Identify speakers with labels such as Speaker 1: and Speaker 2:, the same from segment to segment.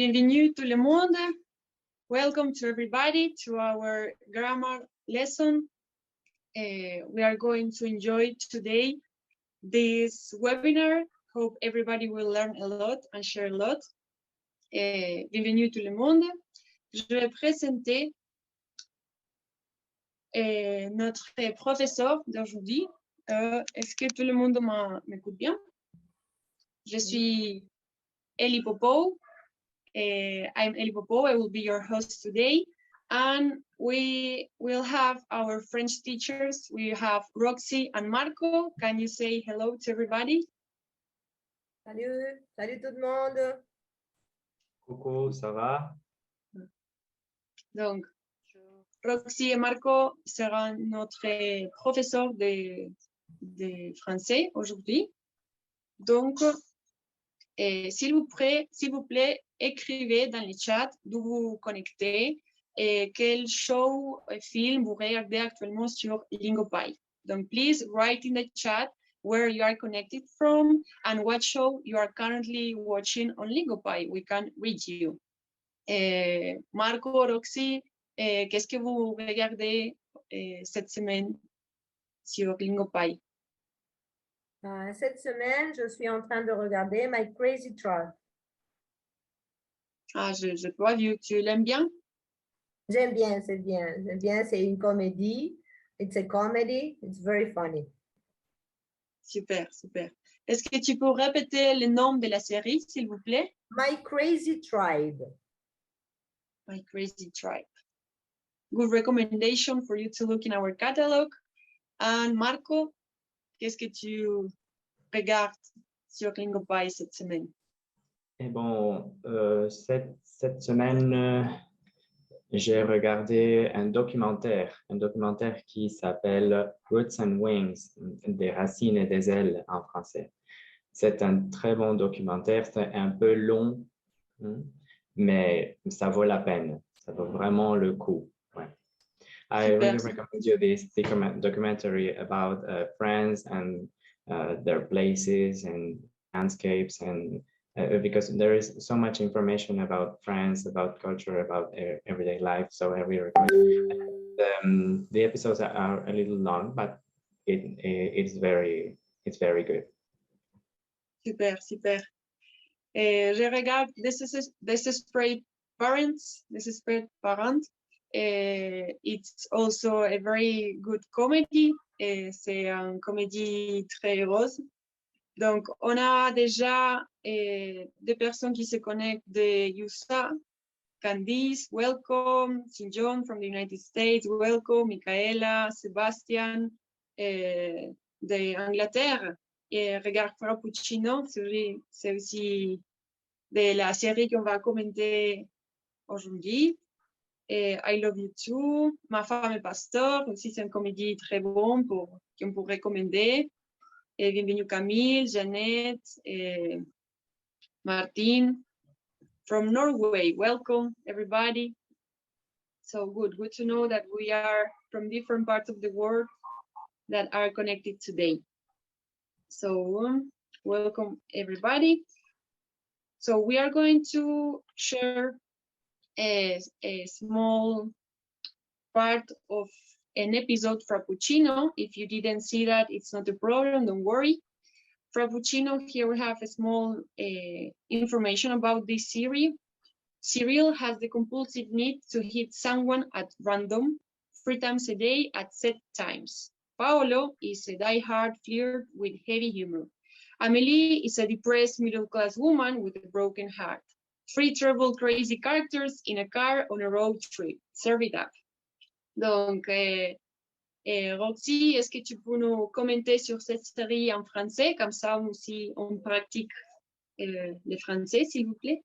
Speaker 1: Bienvenue tout le monde. Welcome to everybody to our grammar lesson. We are going to enjoy today this webinar. Hope everybody will learn a lot and share a lot. Bienvenue tout le monde. Je vais présenter notre professeur d'aujourd'hui. Est-ce que tout le monde m'écoute bien? Je suis Eli Popow. I'm Eli Popow. I will be your host today. And we will have our French teachers. We have Roxy and Marco. Can you say hello to everybody?
Speaker 2: Salut, salut tout le monde.
Speaker 3: Coucou, ça va?
Speaker 1: Donc, Roxy et Marco seront notre professeur de français aujourd'hui. Donc, s'il vous plaît, écrivez dans le chat d'où vous connectez et quel show, film vous regardez actuellement sur Lingopie. Donc, please write in the chat where you are connected from and what show you are currently watching on Lingopie. We can read you. Marco, Roxy, qu'est-ce que vous regardez cette semaine sur Lingopie?
Speaker 2: Cette semaine, je suis en train de regarder My Crazy Tribe.
Speaker 1: Ah, je pas vu. Tu l'aimes bien?
Speaker 2: J'aime bien, c'est bien. J'aime bien, c'est une comédie. It's a comedy. It's very funny.
Speaker 1: Super, super. Est-ce que tu peux répéter le nom de la série, s'il vous plaît?
Speaker 2: My Crazy Tribe.
Speaker 1: My Crazy Tribe. Good recommendation for you to look in our catalog. And Marco, qu'est-ce que tu regardes sur Lingopie cette semaine?
Speaker 3: Eh bon, cette semaine, j'ai regardé un documentaire qui s'appelle Roots and Wings, des racines et des ailes en français. C'est un très bon documentaire, c'est un peu long, mais ça vaut la peine, ça vaut vraiment le coup. Ouais. I really recommend you this documentary about France and their places and landscapes, and because there is so much information about France, about culture, about everyday life. So I really recommend. The episodes are a little long, but it's very good.
Speaker 1: Super, super. Je regarde Desperate Parents. It's also a very good comedy. C'est une comédie très heureuse. Donc, on a déjà des personnes qui se connectent de USA. Candice, welcome. St. John from the United States, welcome. Michaela, Sebastian, de Angleterre. Et regarde Frapuccino, c'est aussi de la série qu'on va commenter aujourd'hui. I Love You Too, Ma femme est pasteur, aussi c'est une comédie très bonne qu'on pourrait recommander. Bienvenue Camille, Jeannette, Martin from Norway. Welcome everybody. So good to know that we are from different parts of the world that are connected today. So welcome everybody. So we are going to share a small part of an episode Frappuccino. If you didn't see that, it's not a problem, don't worry. Frappuccino, here we have a small information about this series. Cyril has the compulsive need to hit someone at random 3 times a day at set times. Paolo is a die-hard flirt with heavy humor. Amélie is a depressed middle-class woman with a broken heart. 3 terrible crazy characters in a car on a road trip. Serve it up. Donc, Roxy, est-ce que tu peux nous commenter sur cette série en français? Comme ça, aussi, on pratique le français, s'il vous plaît.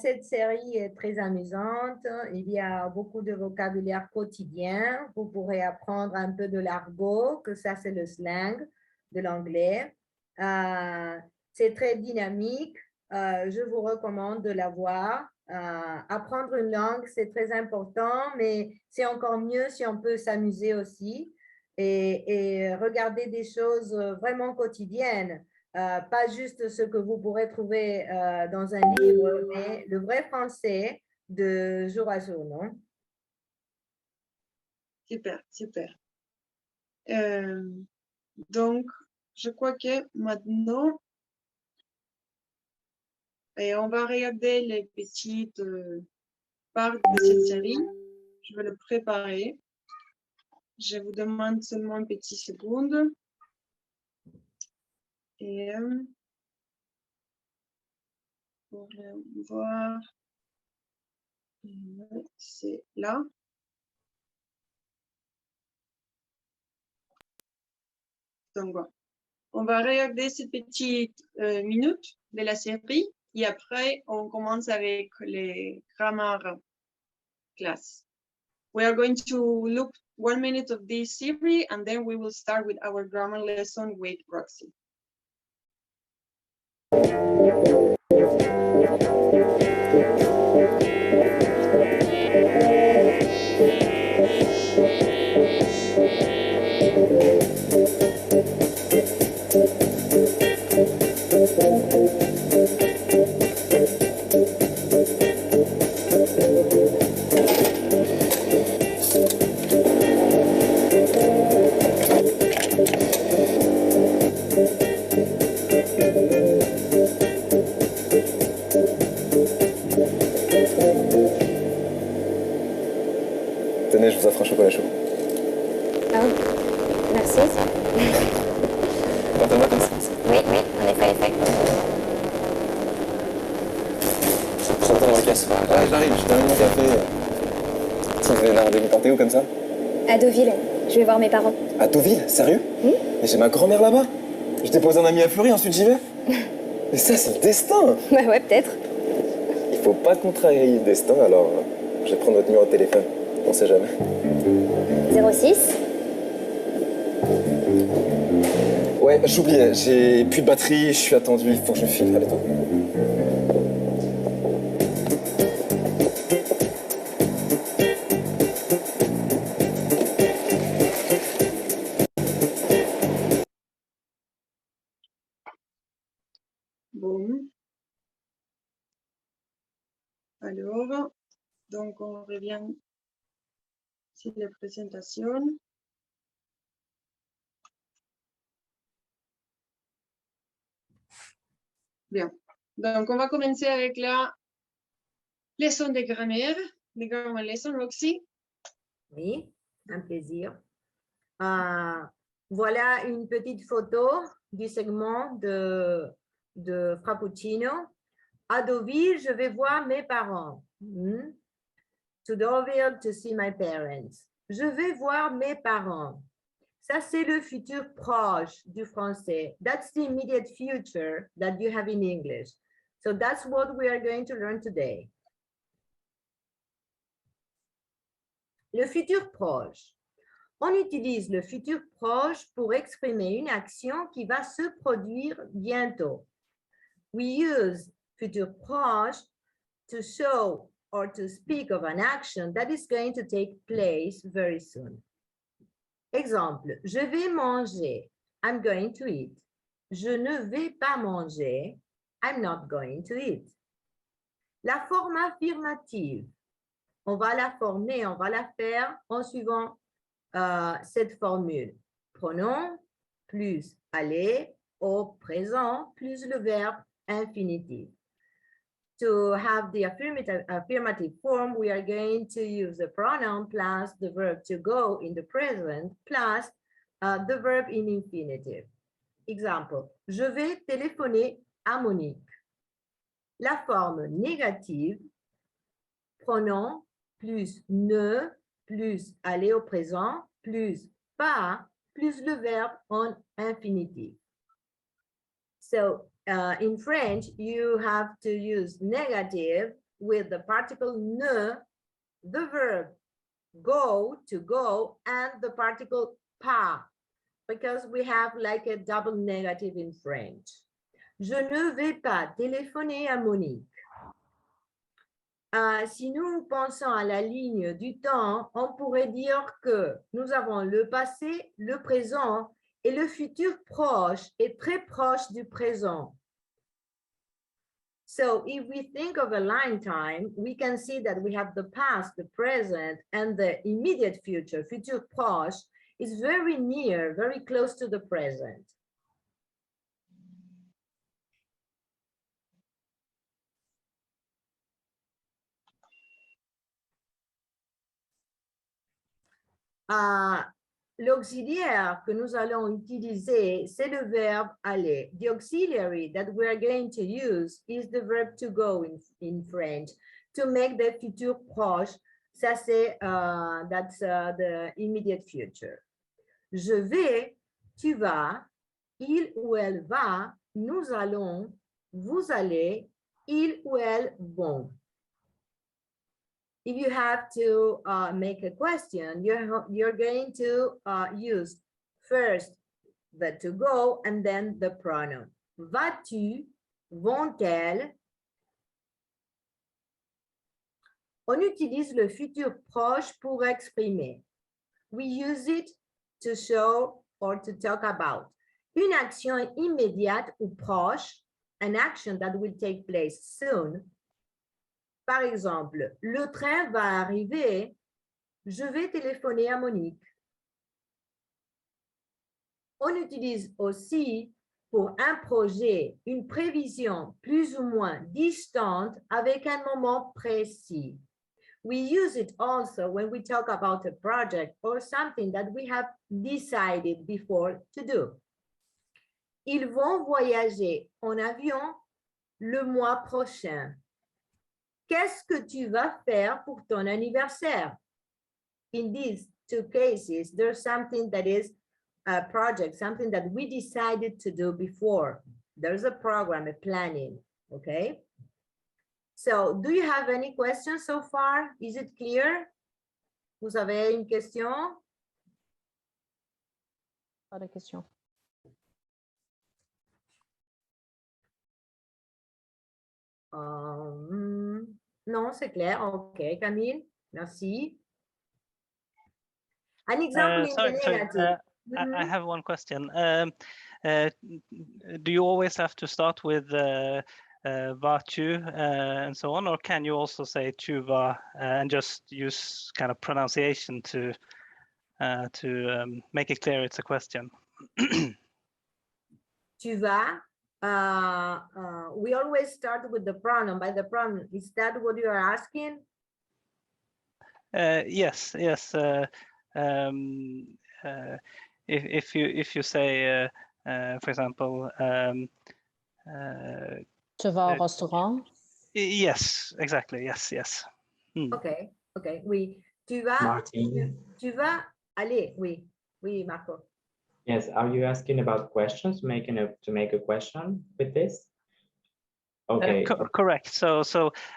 Speaker 2: Cette série est très amusante. Il y a beaucoup de vocabulaire quotidien. Vous pourrez apprendre un peu de l'argot, que ça, c'est le slang de l'anglais. C'est très dynamique. Je vous recommande de la voir. Apprendre une langue, c'est très important, mais c'est encore mieux si on peut s'amuser aussi et regarder des choses vraiment quotidiennes. pas juste ce que vous pourrez trouver dans un livre, mais le vrai français de jour à jour, non?
Speaker 1: Super, super. Donc, je crois que maintenant, on va regarder les petites parts de cette série. Je vais le préparer. Je vous demande seulement une petite seconde. Et pour le voir, c'est là. Donc, voilà. On va regarder ces petites minutes de la série et après, on commence avec les grammar class. We are going to look 1 minute of this series and then we will start with our grammar lesson with Roxy.
Speaker 4: Tenez, je vous offre un chocolat chaud.
Speaker 5: Ah oui, merci.
Speaker 4: Porte-moi comme ça.
Speaker 5: Oui, en effet.
Speaker 4: J'entends dans la casse. Ah, j'arrive, je termine mon café. Tiens, vous allez vous partez où comme ça?
Speaker 5: À Deauville, je vais voir mes parents.
Speaker 4: À Deauville? Sérieux?
Speaker 5: Oui.
Speaker 4: Mais j'ai ma grand-mère là-bas. Je dépose un ami à Fleury, ensuite j'y vais. Mais ça, c'est le destin.
Speaker 5: Bah ouais, peut-être.
Speaker 4: Il faut pas contrarier le destin, alors je vais prendre votre numéro de téléphone. On sait jamais.
Speaker 5: 06.
Speaker 4: Ouais, j'oubliais, j'ai plus de batterie, je suis attendu, il faut que je file. Allez, toi.
Speaker 1: Bon. Alors, donc on revient sur la présentation. Bien. Donc, on va commencer avec la leçon de grammaire, de grammar lesson, Roxy.
Speaker 2: Oui, un plaisir. Voilà une petite photo du segment de Frapuccino. À Deauville, je vais voir mes parents. To Deauville to see my parents. Je vais voir mes parents. Ça, c'est le futur proche du français. That's the immediate future that you have in English. So that's what we are going to learn today. Le futur proche. On utilise le futur proche pour exprimer une action qui va se produire bientôt. We use futur proche to show or to speak of an action that is going to take place very soon. Exemple, je vais manger. I'm going to eat. Je ne vais pas manger. I'm not going to eat. La forme affirmative. On va la former, on va la faire en suivant cette formule. Pronom plus aller au présent plus le verbe infinitif. To have the affirmative form, we are going to use the pronoun plus the verb to go in the present plus the verb in infinitive. Example, je vais téléphoner à Monique. La forme négative, pronom plus ne plus aller au présent plus pas plus le verbe en infinitif. So in French, you have to use negative with the particle ne, the verb go, to go, and the particle pas, because we have like a double negative in French. Je ne vais pas téléphoner à Monique. Si nous pensons à la ligne du temps, on pourrait dire que nous avons le passé, le présent Et le futur proche est très proche du présent. So if we think of a line time, we can see that we have the past, the present, and the immediate future. Futur proche is very near, very close to the present. L'auxiliaire que nous allons utiliser, c'est le verbe aller. The auxiliary that we are going to use is the verb to go in French. To make the futur proche, ça c'est that's the immediate future. Je vais, tu vas, il ou elle va, nous allons, vous allez, il ou elle vont. If you have to make a question, you're going to use first the to go and then the pronoun. Vas-tu, vont-elles? On utilise le futur proche pour exprimer. We use it to show or to talk about. Une action immédiate ou proche, an action that will take place soon. Par exemple, le train va arriver, je vais téléphoner à Monique. On utilise aussi pour un projet une prévision plus ou moins distante avec un moment précis. We use it also when we talk about a project or something that we have decided before to do. Ils vont voyager en avion le mois prochain. Qu'est-ce que tu vas faire pour ton anniversaire? In these two cases, there's something that is a project, something that we decided to do before. There's a program, a planning, okay? So, do you have any questions so far? Is it clear? Vous avez une question?
Speaker 6: Pas de question.
Speaker 2: Non, c'est clair. OK, Camille, merci. An example in
Speaker 7: sorry,
Speaker 2: the negative.
Speaker 7: I have one question. Do you always have to start with vas-tu and so on, or can you also say tu vas and just use kind of pronunciation to make it clear it's a question?
Speaker 2: Tu vas. We always start with the pronoun, by the pronoun. Is that what you are asking?
Speaker 7: Yes. If you say, for example,
Speaker 6: Tu vas au restaurant?
Speaker 7: yes, exactly. Yes.
Speaker 2: Okay. Oui. Tu vas.
Speaker 3: Martin.
Speaker 2: Tu vas aller. Oui, Marco.
Speaker 3: Yes, are you asking about questions, to make a question with this? Okay.
Speaker 7: Correct. So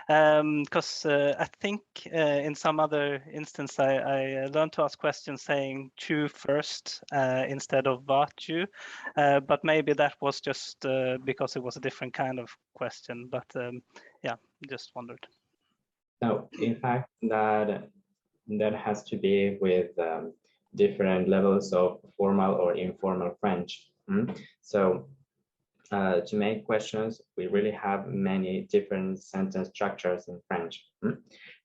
Speaker 7: because I think in some other instance I learned to ask questions saying tu first instead of vas-tu, but maybe that was just because it was a different kind of question. But yeah, just wondered.
Speaker 3: No, in fact, that has to be with different levels of formal or informal French. So to make questions, we really have many different sentence structures in French.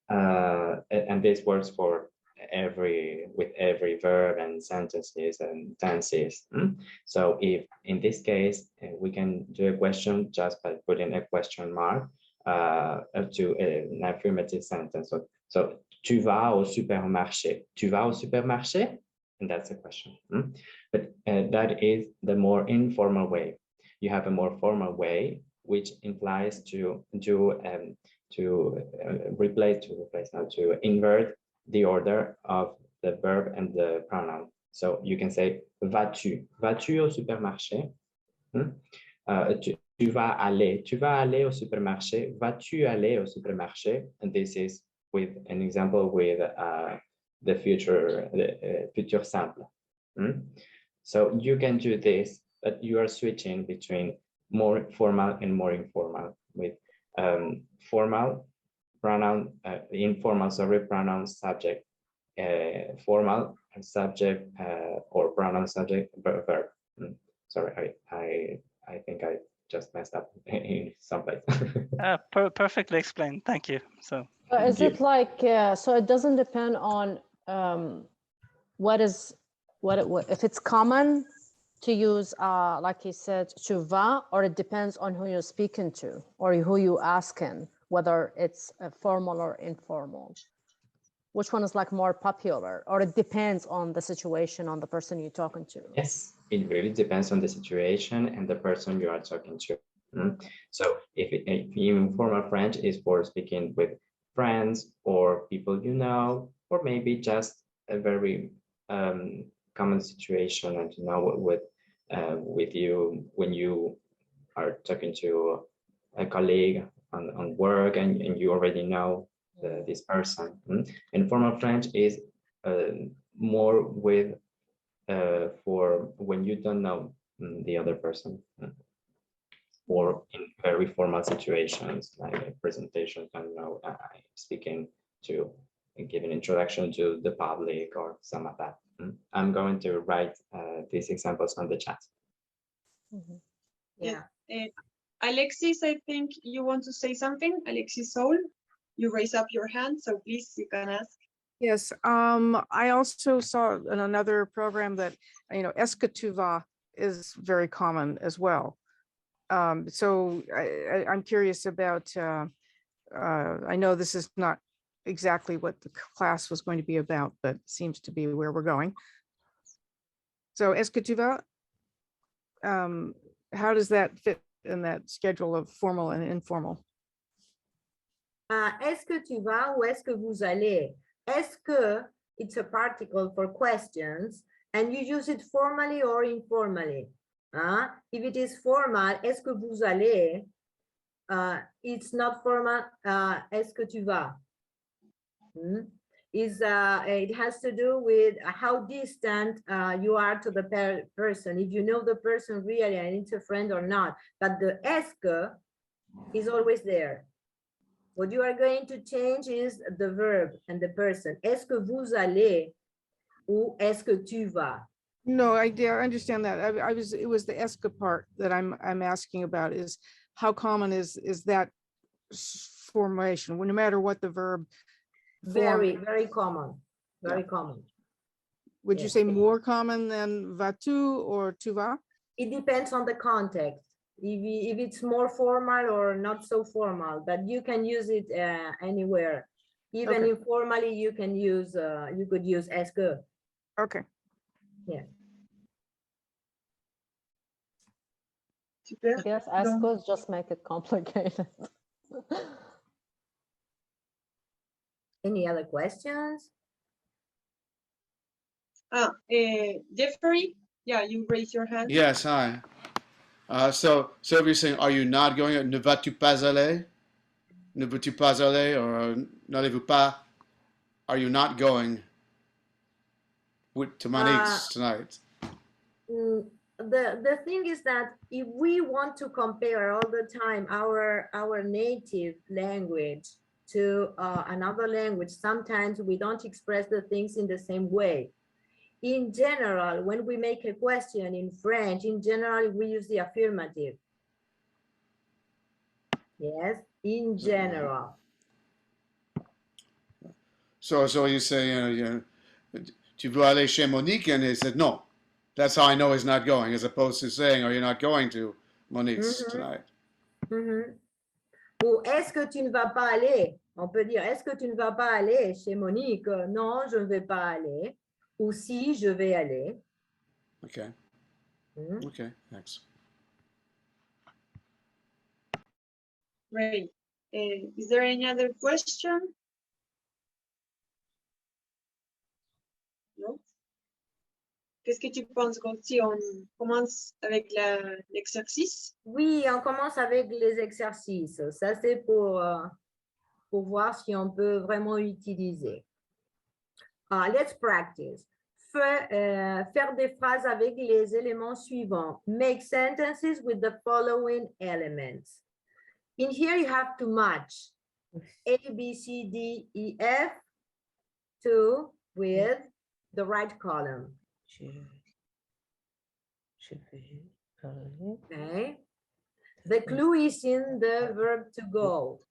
Speaker 3: And this works for with every verb and sentences and tenses. So if in this case, we can do a question just by putting a question mark to an affirmative sentence. So tu vas au supermarché. Tu vas au supermarché? And that's a question. But that is the more informal way. You have a more formal way, which implies to invert the order of the verb and the pronoun. So you can say vas-tu au supermarché? Tu vas aller au supermarché? Vas-tu aller au supermarché? And this is with an example with the future simple. So you can do this, but you are switching between more formal and more informal with formal pronoun, informal, pronoun subject, formal subject or pronoun subject verb. Sorry, I think I just messed up in some place.
Speaker 7: Perfectly explained. Thank you. So
Speaker 6: is it like so it doesn't depend on what if it's common to use like he said tu vas, or it depends on who you're speaking to or who you asking, whether it's formal or informal? Which one is like more popular, or it depends on the situation, on the person you're talking to?
Speaker 3: Yes, it really depends on the situation and the person you are talking to. So if informal French is for speaking with friends or people you know, or maybe just a very common situation, and you know with you when you are talking to a colleague on work and you already know this person. Informal French is more with for when you don't know the other person, or in very formal situations like a presentation, I don't know, speaking to give an introduction to the public or some of that. I'm going to write these examples on the chat.
Speaker 2: Yeah.
Speaker 1: Alexis, I think you want to say something. Alexis Soul, you raise up your hand, so please, you can ask.
Speaker 8: Yes, I also saw in another program that, est-ce que tu vas is very common as well. So I'm curious about, I know this is not exactly what the class was going to be about, but it seems to be where we're going. So est-ce que tu vas, how does that fit in that schedule of formal and informal?
Speaker 2: Est-ce que tu vas ou est-ce que vous allez? Est-ce que, it's a particle for questions, and you use it formally or informally. If it is formal, est-ce que vous allez? It's not formal, est-ce que tu vas? It has to do with how distant you are to the person, if you know the person really and it's a friend or not. But the est-ce que is always there. What you are going to change is the verb and the person. Est-ce que vous allez ou est-ce que tu vas?
Speaker 8: No, I understand that. It was the est-ce que part that I'm asking about, is how common is that formation, no matter what the verb
Speaker 2: Very,
Speaker 8: form.
Speaker 2: very common. Very common.
Speaker 8: Would you say more common than vas-tu or tu vas?
Speaker 2: It depends on the context. If it's more formal or not so formal, but you can use it anywhere. Even informally, you can use, you could use est-ce que.
Speaker 8: Okay.
Speaker 2: Yeah.
Speaker 6: I guess est-ce que just make it complicated.
Speaker 2: Any other questions?
Speaker 1: Jeffrey, yeah, you raise your hand.
Speaker 9: Yes, hi. So if you're saying, are you not going? Ne vas-tu pas aller? Ne veux-tu pas aller? Or n'allez-vous pas? Are you not going to Monique's tonight?
Speaker 2: The thing is that if we want to compare all the time our native language to another language, sometimes we don't express the things in the same way. In general, when we make a question in French, in general, we use the affirmative. Yes, in general.
Speaker 9: So you say, tu veux aller chez Monique? And he said, no. That's how I know he's not going, as opposed to saying, are you not going to Monique's tonight?
Speaker 2: Ou est-ce que tu ne vas pas aller? On peut dire, est-ce que tu ne vas pas aller chez Monique? Non, je ne vais pas aller. Ou si, je vais aller.
Speaker 9: Okay. Okay, thanks.
Speaker 1: Great. Is there any other question? No? Qu'est-ce que tu penses, si on commence avec l'exercice?
Speaker 2: Oui, on commence avec les exercices. Ça, c'est pour voir si on peut vraiment utiliser. Let's practice. Faire des phrases avec les éléments suivants. Make sentences with the following elements. In here, you have to match A, B, C, D, E, F with the right column. Okay. The clue is in the verb to go.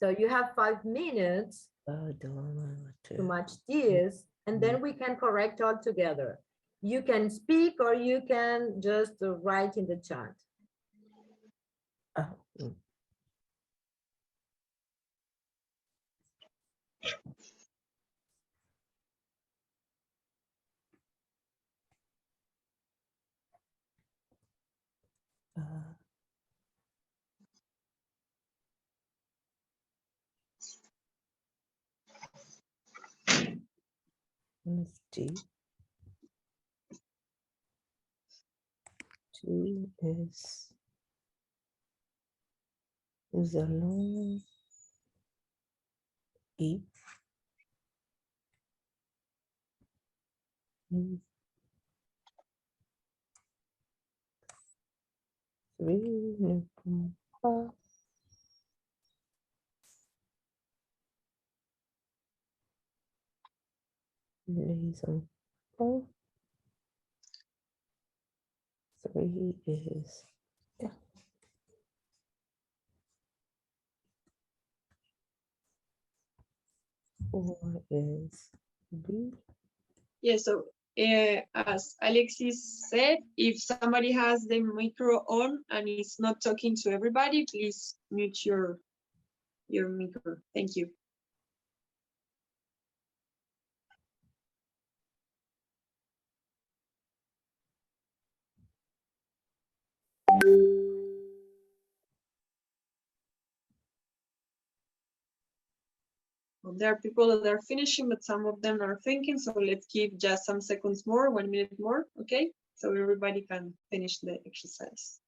Speaker 2: So you have 5 minutes to match this, and then we can correct all together. You can speak or you can just write in the chat.
Speaker 10: Nous allons y ne pouvons pas les enfants. 3 is yeah. 4 is B.
Speaker 1: Yeah, so as Alexis said, if somebody has the micro on and is not talking to everybody, please mute your micro. Thank you. Well, there are people that are finishing, but some of them are thinking, so let's give just some seconds more, 1 minute more, okay? So everybody can finish the exercise.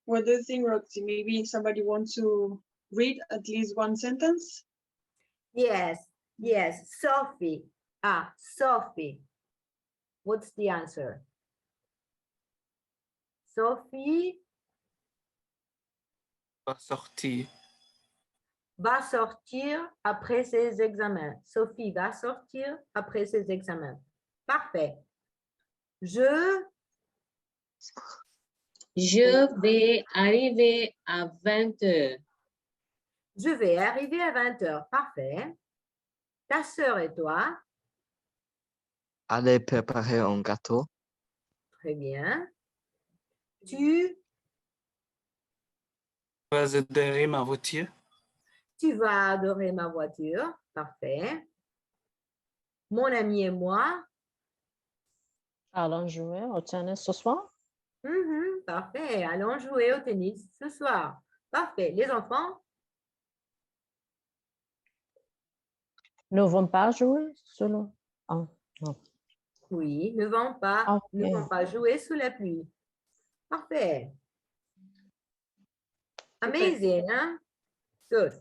Speaker 1: What do you think, Roxy? Maybe somebody wants to read at least one sentence?
Speaker 2: Yes, yes, Sophie. Sophie. What's the answer? Sophie va sortir après ses examens. Sophie va sortir après ses examens. Parfait. Je
Speaker 11: vais arriver à 20 heures.
Speaker 2: Je vais arriver à 20 heures. Parfait. Ta sœur et toi?
Speaker 12: Allez préparer un gâteau.
Speaker 2: Très bien. Tu
Speaker 7: vas adorer ma voiture.
Speaker 2: Tu vas adorer ma voiture. Parfait. Mon ami et moi?
Speaker 6: Allons jouer au tennis ce soir.
Speaker 2: Parfait. Allons jouer au tennis ce soir. Parfait. Les enfants?
Speaker 6: Ne vont pas jouer solo. Oh, non.
Speaker 2: Oui, ne vont pas jouer sous la pluie. Parfait. Amazing, hein? Good.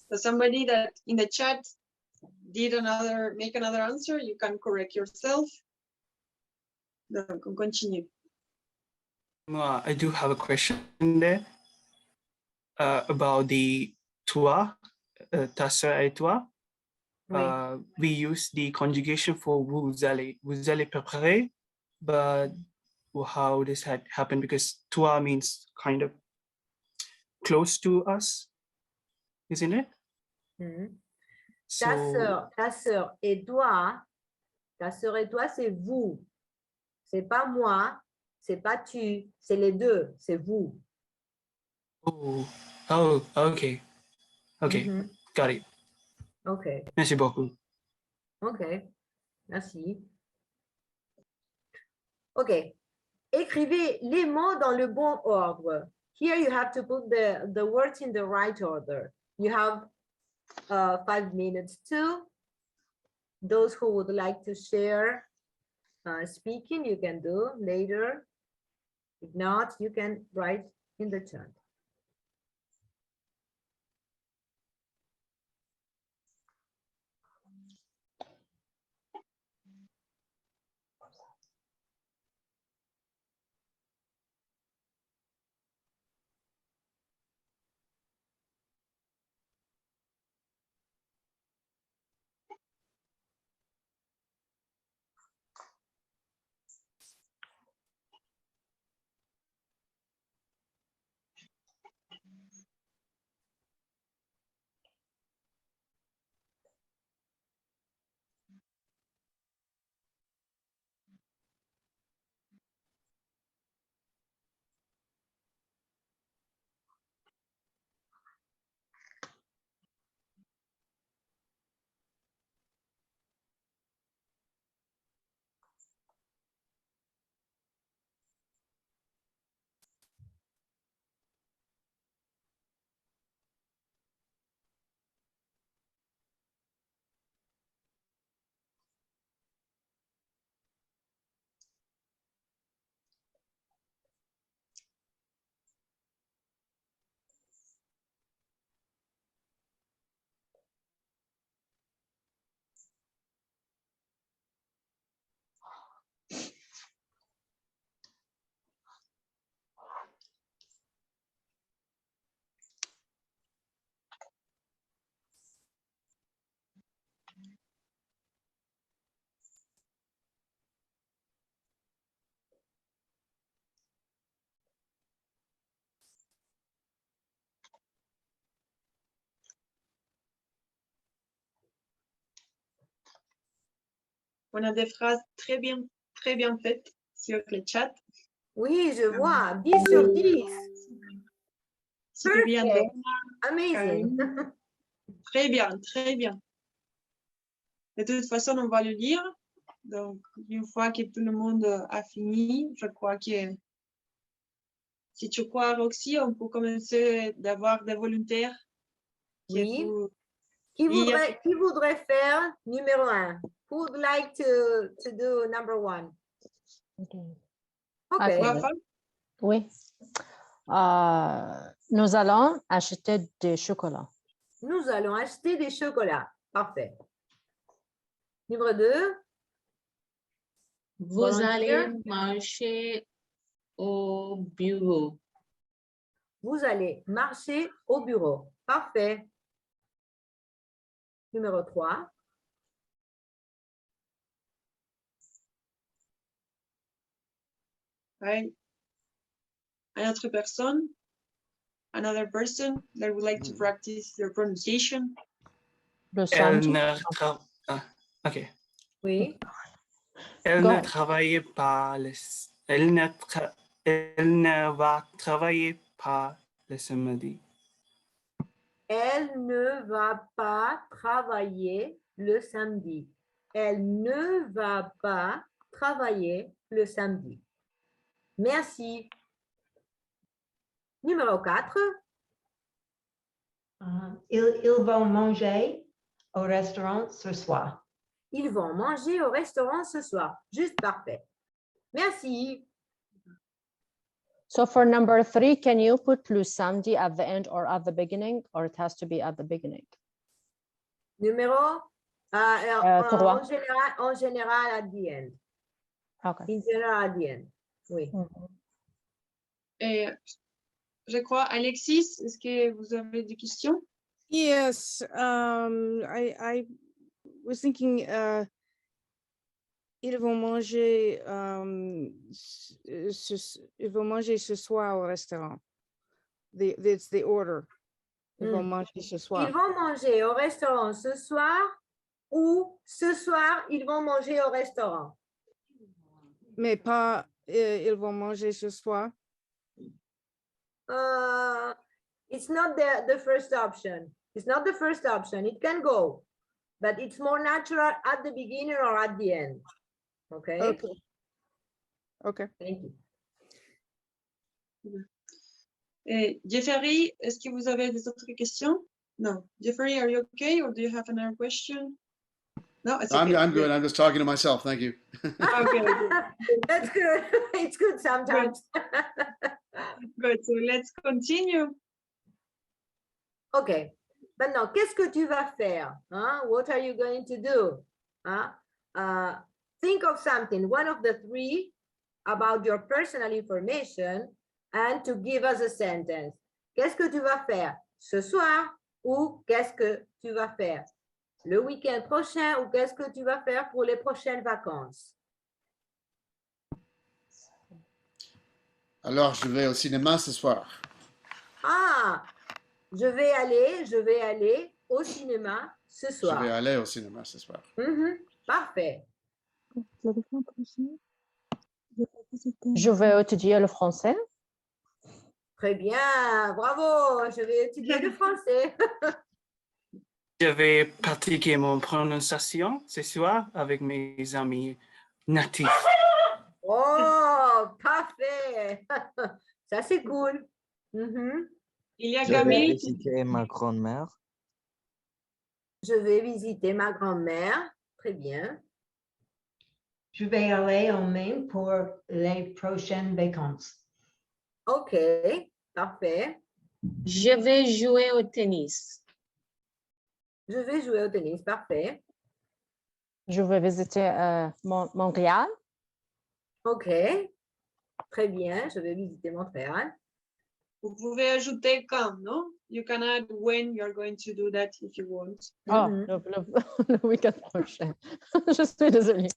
Speaker 1: So somebody that in the chat did make another answer, you can correct yourself. Donc, on continue.
Speaker 12: I do have a question there about the toi, ta sœur et toi. We use the conjugation for vous allez préparer, but how does that happen? Because toi means kind of close to us, isn't it? So,
Speaker 2: Ta sœur et toi, c'est vous. C'est pas moi, c'est pas tu, c'est les deux, c'est vous.
Speaker 12: oh, okay. Got it.
Speaker 2: OK.
Speaker 12: Merci beaucoup.
Speaker 2: OK. Merci. OK. Écrivez les mots dans le bon ordre. Here you have to put the words in the right order. You have 5 minutes too. Those who would like to share speaking, you can do later. If not, you can write in the chat.
Speaker 1: On a des phrases très bien faites sur le chat.
Speaker 2: Oui, je vois. 10 sur 10. Perfect. Amazing.
Speaker 1: Très bien. De toute façon, on va le lire. Donc, une fois que tout le monde a fini, je crois que si tu crois, Roxy, on peut commencer d'avoir des volontaires.
Speaker 2: Oui. Qui voudrait faire numéro 1? Who would like to do number 1?
Speaker 6: Okay. Oui. Nous allons acheter des chocolats.
Speaker 2: Nous allons acheter des chocolats. Parfait. Numéro 2.
Speaker 11: Vous allez marcher au bureau.
Speaker 2: Vous allez marcher au bureau. Parfait. Numéro 3.
Speaker 1: Right. Another person that would like to practice their pronunciation.
Speaker 12: OK.
Speaker 2: Oui.
Speaker 12: Elle ne travaille pas elle ne va travailler pas le samedi.
Speaker 2: Elle ne va pas travailler le samedi. Elle ne va pas travailler le samedi. Merci. Numéro 4.
Speaker 13: Ils vont manger au restaurant ce soir.
Speaker 2: Ils vont manger au restaurant ce soir. Juste parfait. Merci.
Speaker 6: So for number 3, can you put le samedi at the end or at the beginning, or it has to be at the beginning?
Speaker 2: Numéro en général at the end.
Speaker 6: Okay.
Speaker 2: In general at the end. Oui.
Speaker 1: Et je crois, Alexis, est-ce que vous avez des questions?
Speaker 8: Yes, I was thinking ils vont manger ce soir au restaurant. It's the order. Ils vont manger ce soir.
Speaker 2: Ils vont manger au restaurant ce soir ou ce soir ils vont manger au restaurant.
Speaker 8: Mais pas ils vont manger ce soir.
Speaker 2: It's not the first option. It's not the first option. It can go, but it's more natural at the beginning or at the end. Okay.
Speaker 8: Okay. Okay.
Speaker 2: Thank you.
Speaker 1: Et Jeffrey, est-ce que vous avez des autres questions? No. Jeffrey, are you okay, or do you have another question? No, it's okay.
Speaker 9: I'm good. I'm just talking to myself. Thank you.
Speaker 1: Okay.
Speaker 2: That's good. It's good sometimes.
Speaker 1: Good. So let's continue.
Speaker 2: Okay. Maintenant, qu'est-ce que tu vas faire? Huh? What are you going to do? Huh? Think of something, one of the 3 about your personal information, and to give us a sentence. Qu'est-ce que tu vas faire ce soir, ou qu'est-ce que tu vas faire le week-end prochain, ou qu'est-ce que tu vas faire pour les prochaines vacances?
Speaker 9: Alors, je vais au cinéma ce soir.
Speaker 2: Ah, je vais aller au cinéma ce soir.
Speaker 9: Je vais aller au cinéma ce soir.
Speaker 2: Parfait.
Speaker 6: Je vais étudier le français.
Speaker 2: Très bien, bravo, je vais étudier le français.
Speaker 12: Je vais pratiquer mon prononciation ce soir avec mes amis natifs.
Speaker 2: Oh, parfait. Ça, c'est cool.
Speaker 1: Il y a
Speaker 14: Je vais
Speaker 1: Camille.
Speaker 14: visiter ma grand-mère.
Speaker 2: Je vais visiter ma grand-mère. Très bien.
Speaker 13: Je vais aller en Maine pour les prochaines vacances.
Speaker 2: OK, parfait.
Speaker 11: Je vais jouer au tennis.
Speaker 2: Je vais jouer au tennis, parfait.
Speaker 6: Je vais visiter Montréal.
Speaker 2: OK, très bien. Je vais visiter Montréal.
Speaker 1: Vous pouvez ajouter quand, non? You can add when you're going to do that if you want.
Speaker 6: Oh, le week-end prochain. Je suis désolée.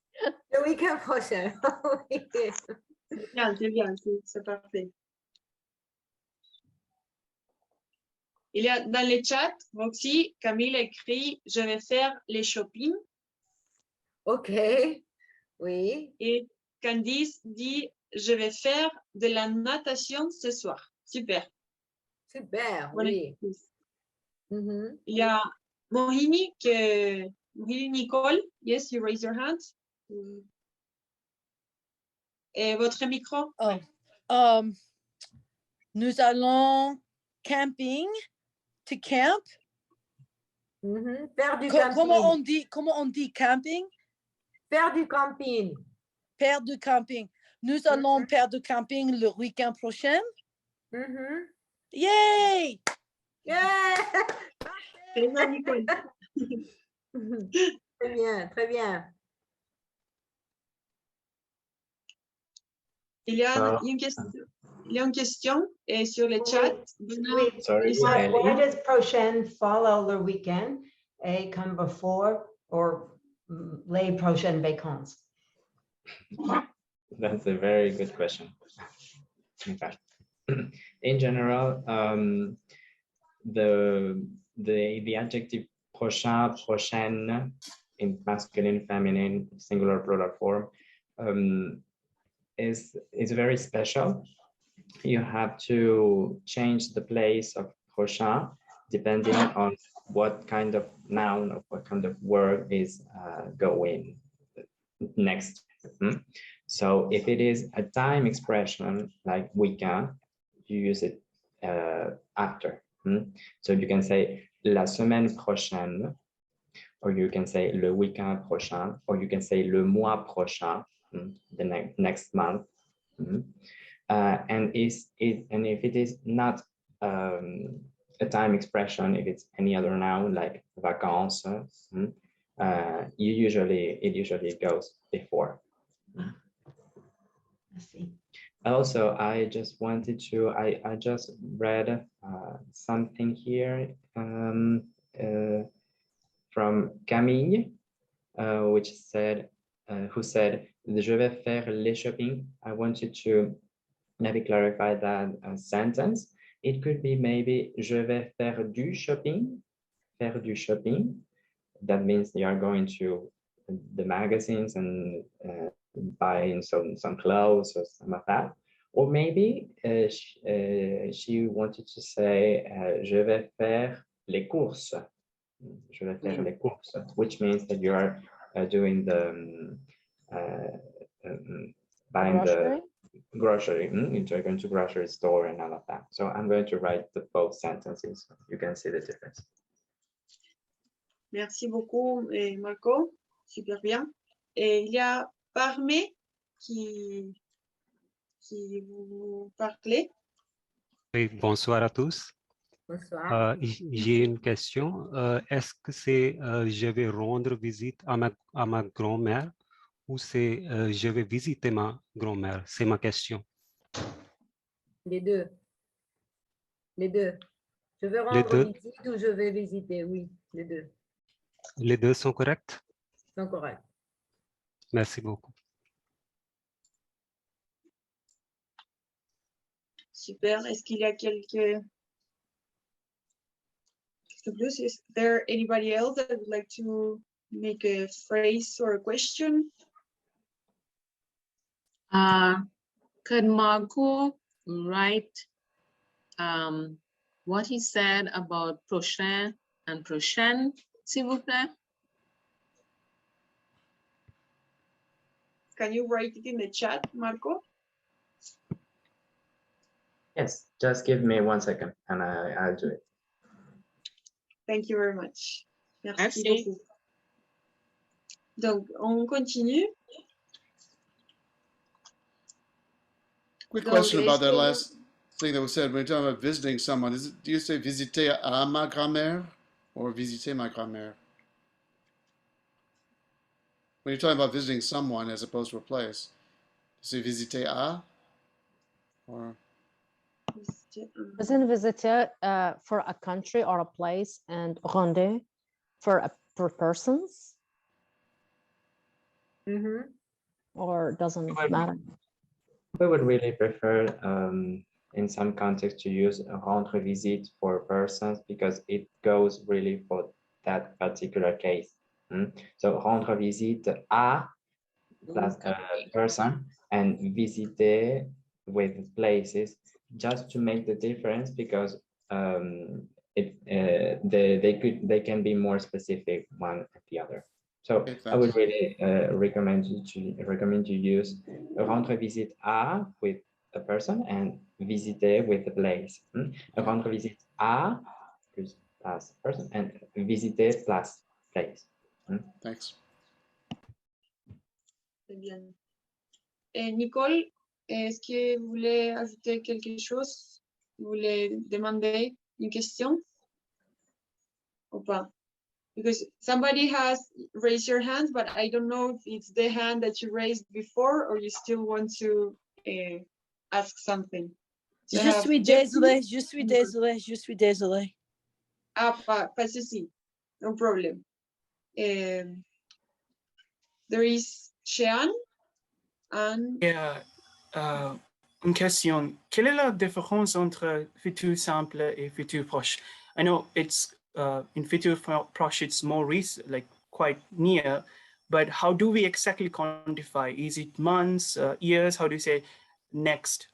Speaker 2: Le week-end prochain.
Speaker 1: C'est bien, c'est parfait. Il y a dans le chat, Roxy, Camille écrit « Je vais faire les shopping ».
Speaker 2: OK, oui.
Speaker 1: Et Candice dit « Je vais faire de la natation ce soir ». Super.
Speaker 2: Super,
Speaker 1: Voilà.
Speaker 2: oui.
Speaker 1: Il y a Mohini Nicole. Yes, you raise your hand. Et votre micro?
Speaker 15: Nous allons camping, to camp.
Speaker 2: Faire du camping.
Speaker 15: Comment on dit camping?
Speaker 2: Faire du camping.
Speaker 15: Faire du camping. Nous allons faire du camping le week-end prochain. Yay!
Speaker 2: Yeah!
Speaker 1: Très bien, Nicole.
Speaker 2: Très bien, très bien.
Speaker 1: Il y a une question sur le chat.
Speaker 13: Oui.
Speaker 3: Sorry,
Speaker 13: Why does prochaine follow le week-end et come before or les prochaines vacances?
Speaker 3: That's a very good question. Okay. In general, the adjective prochain, prochaine in masculine, feminine, singular, plural form is very special. You have to change the place of prochain depending on what kind of noun or what kind of word is going next. So if it is a time expression like weekend, you use it after. So you can say la semaine prochaine, or you can say le week-end prochain, or you can say le mois prochain, the next month. and if it is not a time expression, if it's any other noun like vacances, it usually goes before.
Speaker 13: I see.
Speaker 3: Also, I just wanted to, I just read something here from Camille, which said, who said, je vais faire les shopping. I wanted to maybe clarify that sentence. It could be maybe, je vais faire du shopping, faire du shopping. That means you are going to the magazines and buying some clothes or some of that. Or maybe she wanted to say, je vais faire les courses. Je vais faire les courses, which means that you are doing the buying
Speaker 6: Grocery?
Speaker 3: the grocery. You're going to grocery store and all of that. So I'm going to write the both sentences. So you can see the difference.
Speaker 1: Merci beaucoup, Marco. Super bien. Et il y a Parmé qui vous parlez.
Speaker 14: Oui, bonsoir à tous.
Speaker 2: Bonsoir.
Speaker 14: J'ai une question. Est-ce que c'est je vais rendre visite à ma grand-mère ou c'est je vais visiter ma grand-mère? C'est ma question.
Speaker 2: Les deux. Les deux. Je veux
Speaker 14: Les
Speaker 2: rendre
Speaker 14: deux?
Speaker 2: visite ou je vais visiter, oui, les deux
Speaker 14: Les deux sont corrects?
Speaker 2: sont corrects.
Speaker 14: Merci beaucoup.
Speaker 1: Super. Est-ce qu'il y a quelques plus? Is there anybody else that would like to make a phrase or a question?
Speaker 11: Could Marco write what he said about prochain and prochaine, s'il vous plaît?
Speaker 1: Can you write it in the chat, Marco?
Speaker 3: Yes, just give me 1 second and I'll do it.
Speaker 1: Thank you very much. Merci
Speaker 11: Merci.
Speaker 1: beaucoup. Donc, on continue.
Speaker 9: Quick
Speaker 1: Donc,
Speaker 9: question about
Speaker 1: est-ce
Speaker 9: that
Speaker 1: que-
Speaker 9: last thing that was said. When you're talking about visiting someone, do you say visiter à ma grand-mère or visiter ma grand-mère? When you're talking about visiting someone as opposed to a place, do you say visiter à? Or
Speaker 6: Isn't visiter for a country or a place and rendre for persons? Or doesn't matter?
Speaker 3: We would really prefer in some contexts to use rendre visite for persons because it goes really for that particular case. So rendre visite à plus person and visiter with places just to make the difference because they can be more specific one at the other. So
Speaker 9: Okay,
Speaker 3: I would
Speaker 9: thanks.
Speaker 3: really recommend you use rendre visite à with a person and visiter with the place. Rendre visite à plus person and visiter plus place.
Speaker 9: Thanks.
Speaker 1: Très bien. Et Nicole, est-ce que vous voulez ajouter quelque chose? Vous voulez demander une question? Ou pas? Because somebody has raised your hand, but I don't know if it's the hand that you raised before or you still want to ask something. So I
Speaker 15: Je
Speaker 1: have
Speaker 15: suis
Speaker 1: Jeffrey.
Speaker 15: désolée, je suis désolée, je suis désolée.
Speaker 1: Ah, pas de souci. No problem. There is Shean and
Speaker 12: Yeah, une question. Quelle est la différence entre futur simple et futur proche? I know it's in futur proche, it's more recent, like quite near, but how do we exactly quantify? Is it months, years? How do you say next?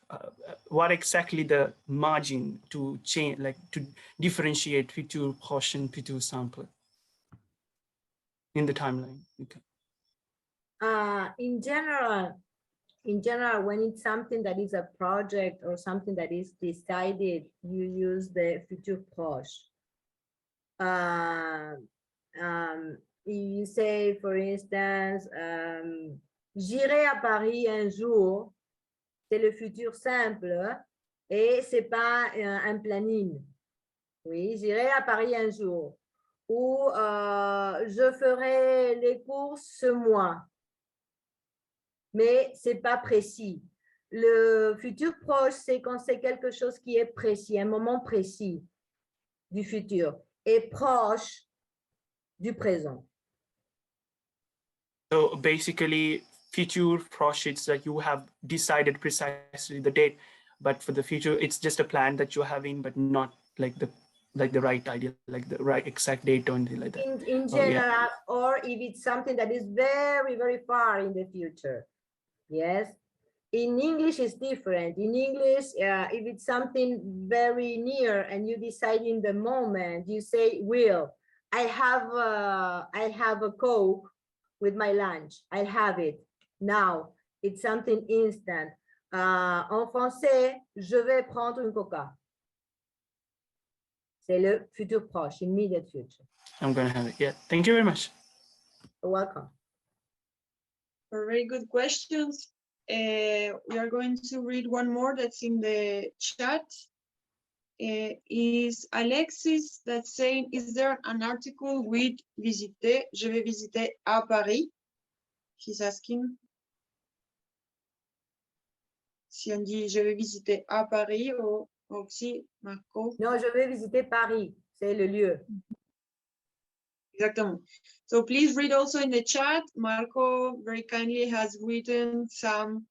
Speaker 12: What exactly the margin to change, like to differentiate futur proche and futur simple in the timeline? Okay.
Speaker 2: In general, when it's something that is a project or something that is decided, you use the futur proche. You say, for instance, j'irai à Paris un jour. c'est le futur simple et c'est pas un planning. Oui, j'irai à Paris un jour ou je ferai les courses ce mois, mais c'est pas précis. Le futur proche, c'est quand c'est quelque chose qui est précis, un moment précis du futur et proche du présent.
Speaker 12: So basically, future projects that you have decided precisely the date, but for the future, it's just a plan that you're having, but not like the right idea, like the right exact date or anything like that.
Speaker 2: In general, or if it's something that is very, very far in the future. Yes. In English, it's different. In English, if it's something very near and you decide in the moment, you say, will, I have a Coke with my lunch. I'll have it now. It's something instant. En français, je vais prendre une Coca. C'est le futur proche, immediate future.
Speaker 12: I'm going to have it. Yeah. Thank you very much.
Speaker 2: You're welcome.
Speaker 1: Very good questions. We are going to read one more that's in the chat. Is Alexis that's saying, is there an article with visiter, je vais visiter à Paris? He's asking. Si on dit je vais visiter à Paris ou aussi Marco.
Speaker 2: Non, je vais visiter Paris, c'est le lieu.
Speaker 1: Exactement. So please read also in the chat. Marco very kindly has written some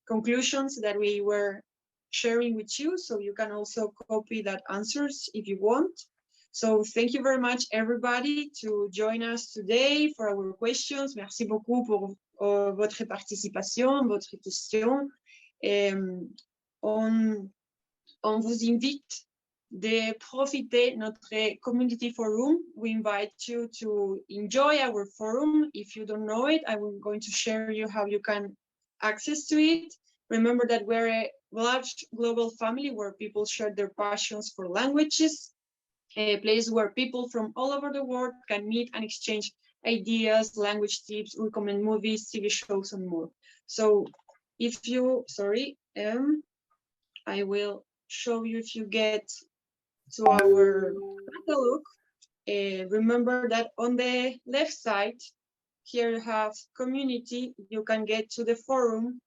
Speaker 1: conclusions that we were sharing with you. So you can also copy that answers if you want. So thank you very much, everybody, to join us today for our questions. Merci beaucoup pour votre participation, votre question. On vous invite de profiter notre community forum. We invite you to enjoy our forum. If you don't know it, I'm going to share you how you can access to it. Remember that we're a large global family where people share their passions for languages, a place where people from all over the world can meet and exchange ideas, language tips, recommend movies, TV shows, and more. So if you, I will show you if you get to our catalog. Remember that on the left side, here you have community, you can get to the forum,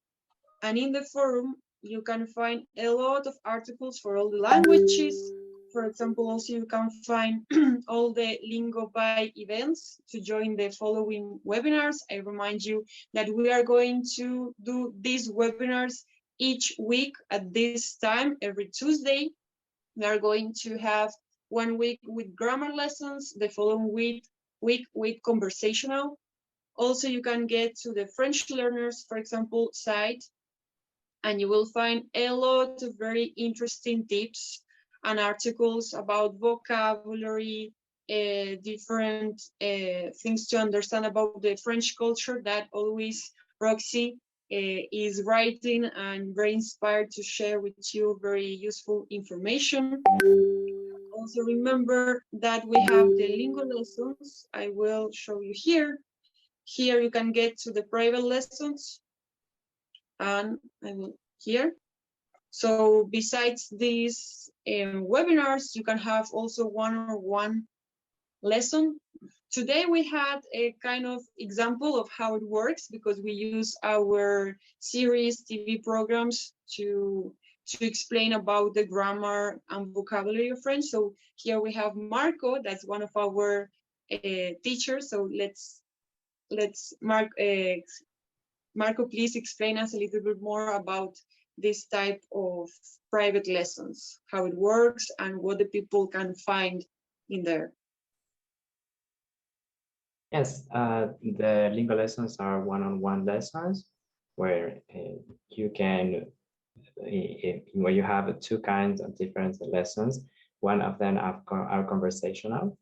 Speaker 1: and in the forum, you can find a lot of articles for all the languages. For example, also you can find all the Lingopie events to join the following webinars. I remind you that we are going to do these webinars each week at this time, every Tuesday. We are going to have 1 week with grammar lessons, the following week with conversational. Also, you can get to the French learners, for example, site, and you will find a lot of very interesting tips and articles about vocabulary, different things to understand about the French culture that always Roxy is writing and very inspired to share with you very useful information. Also remember that we have the lingo lessons. I will show you here. Here you can get to the private lessons, and I will here. So besides these webinars, you can have also one-on-one lesson. Today we had a kind of example of how it works because we use our series TV programs to explain about the grammar and vocabulary of French. So here we have Marco, that's one of our teachers. So let's Marco, please explain us a little bit more about this type of private lessons, how it works and what the people can find in there.
Speaker 3: Yes, the lingo lessons are one-on-one lessons where you can, where you have two kinds of different lessons. One of them are conversational.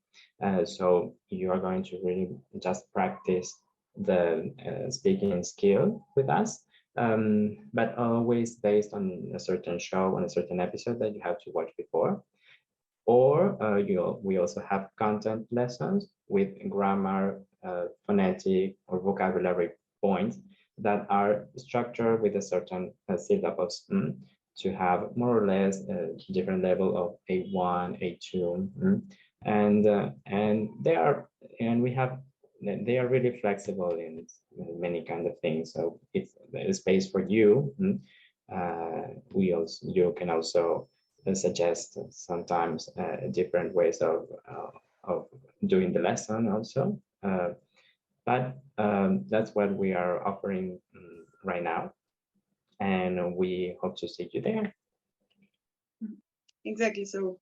Speaker 3: So you are going to really just practice the speaking skill with us, but always based on a certain show, on a certain episode that you have to watch before. Or we also have content lessons with grammar, phonetic, or vocabulary points that are structured with a certain syllables to have more or less a different level of A1, A2, and they are really flexible in many kind of things. So if there is space for you, you can also suggest sometimes different ways of doing the lesson also. But that's what we are offering right now, and we hope to see you there.
Speaker 1: Exactly. So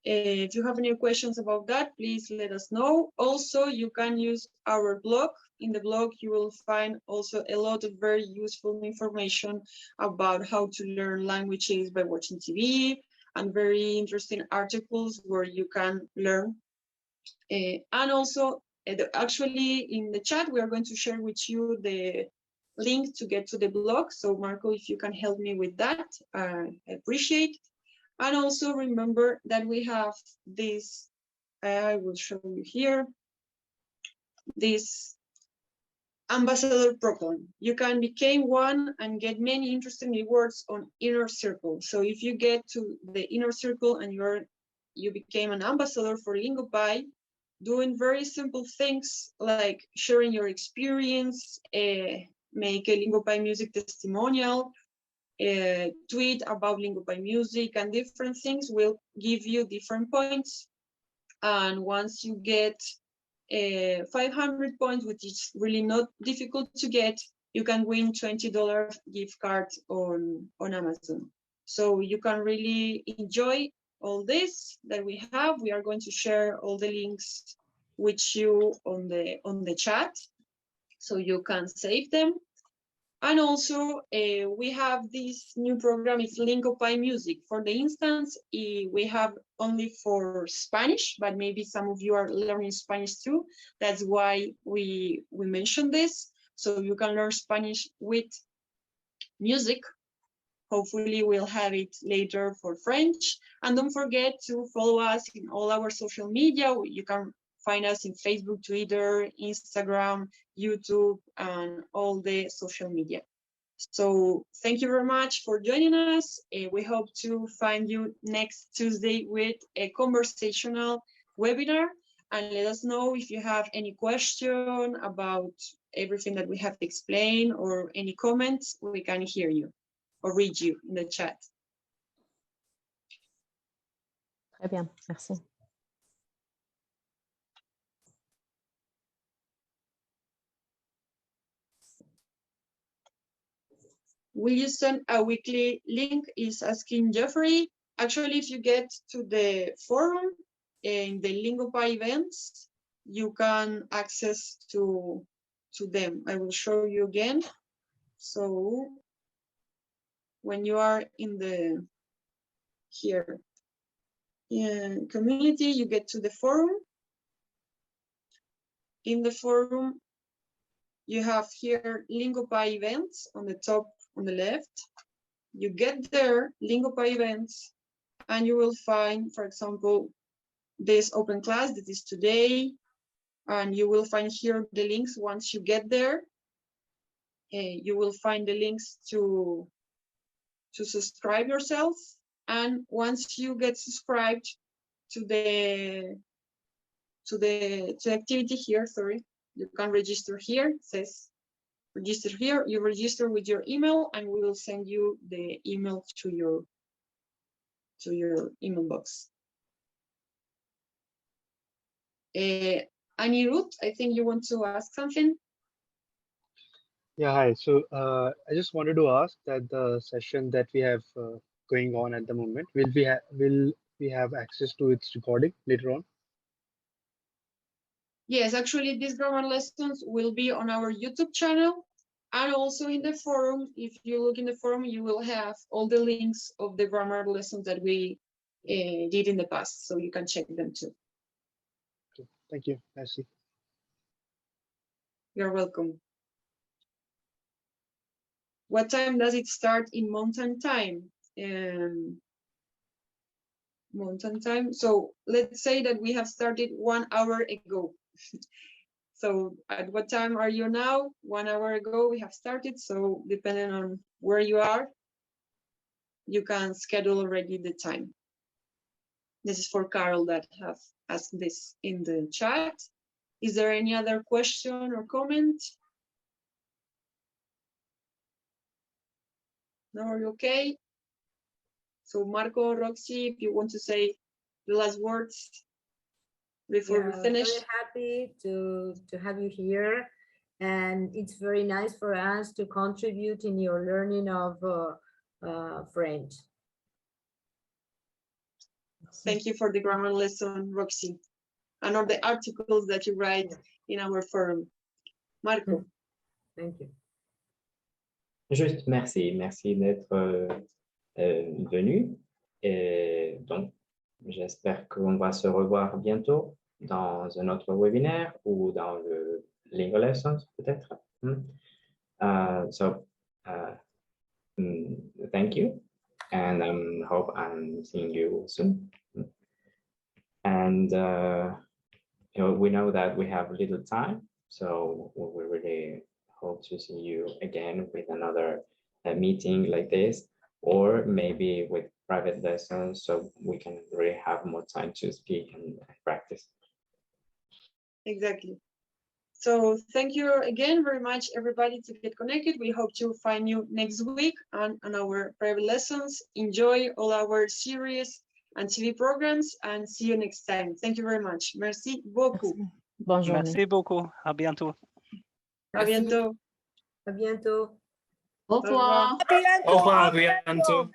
Speaker 1: if you have any questions about that, please let us know. Also, you can use our blog. In the blog, you will find also a lot of very useful information about how to learn languages by watching TV, and very interesting articles where you can learn. And also, actually, in the chat, we are going to share with you the link to get to the blog. So, Marco, if you can help me with that, I appreciate. And also remember that we have this, I will show you here, this ambassador program. You can become one and get many interesting rewards on Inner Circle. So if you get to the Inner Circle and you became an ambassador for Lingopie, doing very simple things like sharing your experience, make a Lingopie music testimonial, tweet about Lingopie music, and different things will give you different points. And once you get 500 points, which is really not difficult to get, you can win $20 gift card on Amazon. So you can really enjoy all this that we have. We are going to share all the links with you on the chat, so you can save them. And also, we have this new program, it's Lingopie Music. For the instance, we have only for Spanish, but maybe some of you are learning Spanish too. That's why we mentioned this. So you can learn Spanish with music. Hopefully we'll have it later for French. And don't forget to follow us in all our social media. You can find us in Facebook, Twitter, Instagram, YouTube, and all the social media. So thank you very much for joining us. We hope to find you next Tuesday with a conversational webinar. And let us know if you have any question about everything that we have explained or any comments. We can hear you or read you in the chat.
Speaker 6: Très bien, merci.
Speaker 1: Will you send a weekly link? Is asking Jeffrey. Actually, if you get to the forum in the Lingopie events, you can access to them. I will show you again. So when you are in the here in community, you get to the forum. In the forum, you have here Lingopie events on the top on the left. You get there, Lingopie events, and you will find, for example, this open class that is today, and you will find here the links. Once you get there, you will find the links to subscribe yourself. And once you get subscribed to the activity here, sorry, you can register here. It says register here. You register with your email, and we will send you the email to your email box. Anirudh, I think you want to ask something.
Speaker 16: Yeah, hi. So I just wanted to ask that the session that we have going on at the moment, will we have access to its recording later on?
Speaker 1: Yes, actually, these grammar lessons will be on our YouTube channel, and also in the forum. If you look in the forum, you will have all the links of the grammar lessons that we did in the past, so you can check them too.
Speaker 16: Okay, thank you. I see.
Speaker 1: You're welcome. What time does it start in Mountain Time? Mountain Time. So let's say that we have started 1 hour ago. So at what time are you now? 1 hour ago we have started, so depending on where you are, you can schedule already the time. This is for Carol that have asked this in the chat. Is there any other question or comment? No, are you okay? So Marco, Roxy, if you want to say the last words before we finish.
Speaker 2: Very happy to have you here. And it's very nice for us to contribute in your learning of French.
Speaker 1: Thank you for the grammar lesson, Roxy, and all the articles that you write in our forum. Marco.
Speaker 2: Thank you.
Speaker 3: Juste merci d'être venu. Et donc, j'espère qu'on va se revoir bientôt dans un autre webinaire ou dans le Lingo Lessons peut-être. Thank you, and hope I'm seeing you soon. And we know that we have little time, so we really hope to see you again with another meeting like this, or maybe with private lessons, so we can really have more time to speak and practice.
Speaker 1: Exactly. So thank you again very much, everybody, to get connected. We hope to find you next week on our private lessons. Enjoy all our series and TV programs, and see you next time. Thank you very much. Merci beaucoup.
Speaker 6: Bonjour.
Speaker 7: Merci beaucoup. À bientôt.
Speaker 1: À bientôt.
Speaker 2: À bientôt.
Speaker 11: Au revoir.
Speaker 12: Au revoir, à bientôt.